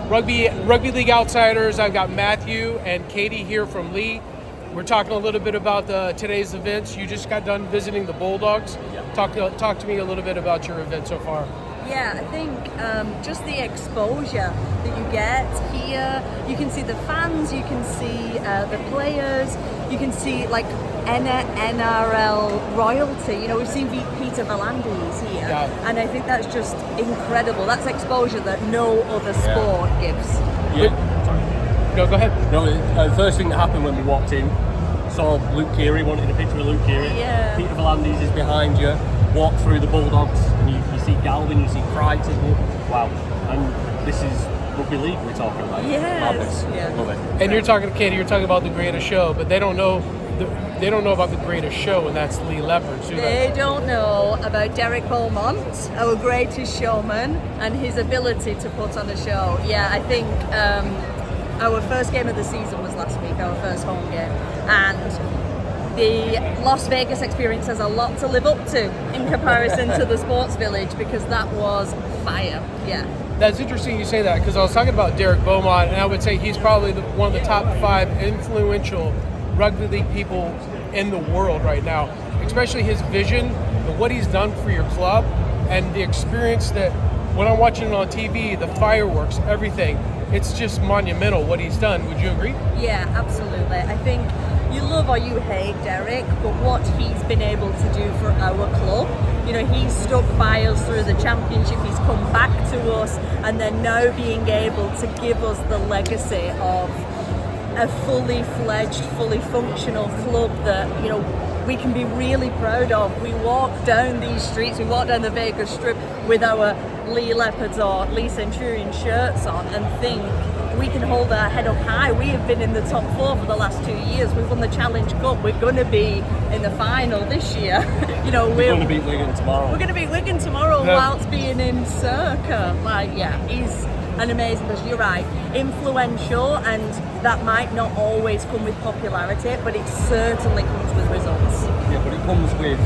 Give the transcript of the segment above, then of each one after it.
Rugby League Outsiders. I've got Matthew and Katie here from Leigh. We're talking a little bit about today's events. You just got done visiting the Bulldogs. Yeah. Talk to me a little bit about your event so far. Yeah, I think just the exposure that you get here. You can see the fans, you can see the players, you can see like NRL royalty. You know, we've seen Peter V'landys here, and I think that's just incredible. That's exposure that no other sport gives. Yeah. Sorry. No, go ahead. No, the first thing that happened when we walked in, saw Luke Keary, wanted a picture of Luke Keary. Yeah. Peter V'landys is behind you. Walk through the Bulldogs, and you see Galvin, you see Crichton. Wow. And this is Rugby League we're talking about. Yes. Yeah. Love it. And you're talking to Katie. You're talking about the greatest show, but they don't know about the greatest show, and that's Leigh Leopards. They don't know about Derek Beaumont, our greatest showman, and his ability to put on a show. Yeah, I think our first game of the season was last week, our first home game, and the Las Vegas experience has a lot to live up to in comparison to the Sports Village, because that was fire. Yeah. That's interesting you say that, because I was talking about Derek Beaumont, and I would say he's probably one of the top 5 influential rugby league people in the world right now, especially his vision and what he's done for your club, and the experience that when I'm watching it on TV, the fireworks, everything, it's just monumental what he's done. Would you agree? Yeah, absolutely. I think you love or you hate Derek, but what he's been able to do for our club, you know, he's stuck by us through the championship, he's come back to us, and then now being able to give us the legacy of a fully fledged, fully functional club that, you know, we can be really proud of. We walk down these streets, we walk down the Vegas Strip with our Leigh Leopards or Leigh Centurion shirts on and think we can hold our head up high. We have been in the top 4 for the last 2 years. We've won the Challenge Cup. We're going to be in the final this year. You know, we're going to beat Wigan tomorrow. We're going to beat Wigan tomorrow whilst being in Circa. Like, yeah, he's an amazing person. You're right, influential, and that might not always come with popularity, but it certainly comes with results. Yeah, but it comes with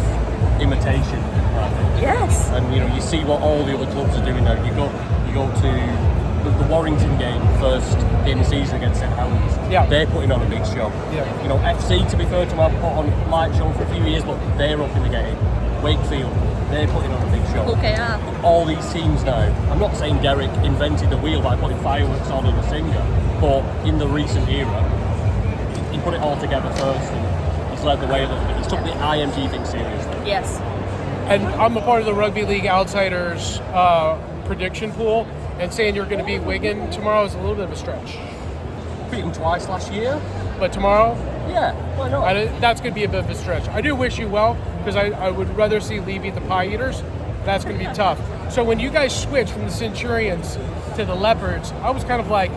imitation, I think. Yes. And you know, you see what all the other clubs are doing now. You go to the Warrington game, first game of the season against St Helens. Yeah. They're putting on a big show. Yeah. You know, FC, to be fair to them, have put on a light show for a few years, but they're up in the game. Wakefield, they're putting on a big show. Okay, all these teams now, I'm not saying Derek invented the wheel by putting fireworks on and a singer, but in the recent era, he put it all together first, and he's led the way a little bit. He's took the IMG thing seriously. Yes. And I'm a part of the Rugby League Outsiders prediction pool, and saying you're going to beat Wigan tomorrow is a little bit of a stretch. Beat them twice last year. But tomorrow? Yeah, why not? That's going to be a bit of a stretch. I do wish you well, because I would rather see Leigh beat the Pie Eaters. That's going to be tough. So when you guys switched from the Centurions to the Leopards, I was kind of like,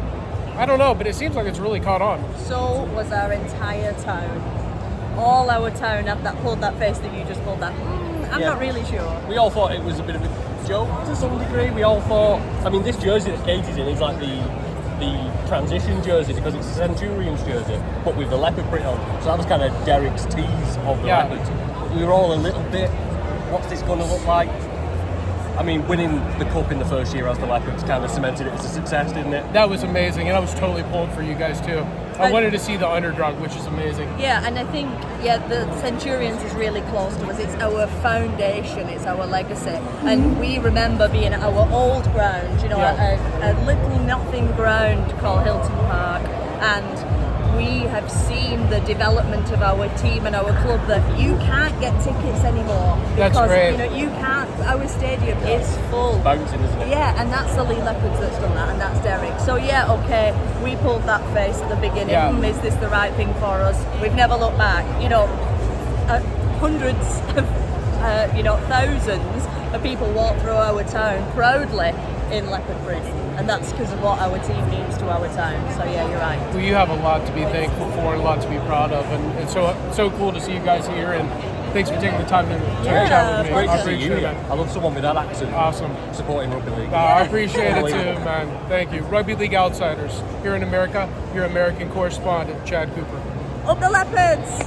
I don't know, but it seems like it's really caught on. So was our entire town. All our town pulled that face that you just pulled that. I'm not really sure. We all thought it was a bit of a joke to some degree. We all thought, I mean, this jersey that Katie's in is like the transition jersey, because it's a Centurions jersey, but with the leopard print on. So that was kind of Derek's tease of the leopards. But we were all a little bit, what's this going to look like? I mean, winning the cup in the first year as the Leopards kind of cemented it as a success, didn't it? That was amazing, and I was totally pulled for you guys too. I wanted to see the underdog, which is amazing. Yeah, and I think, the Centurions is really close to us. It's our foundation, it's our legacy. And we remember being at our old ground, you know, a little nothing ground called Hilton Park, and we have seen the development of our team and our club that you can't get tickets anymore. Because, that's great. You know, you can't, our stadium is full. It's bouncing, isn't it? Yeah, and that's the Leigh Leopards that's done that, and that's Derek. So okay, we pulled that face at the beginning. Is this the right thing for us? We've never looked back. You know, hundreds of, thousands of people walk through our town proudly in leopard print, and that's because of what our team means to our town. So yeah, you're right. Well, you have a lot to be thankful for and a lot to be proud of, and it's so cool to see you guys here, and thanks for taking the time to chat with me. Great I to see you. appreciate it. I love someone with that accent. Awesome. Supporting Rugby League. I appreciate it too, man. Thank you. Rugby League Outsiders here in America. Your American correspondent, Chad Cooper. Up the Leopards!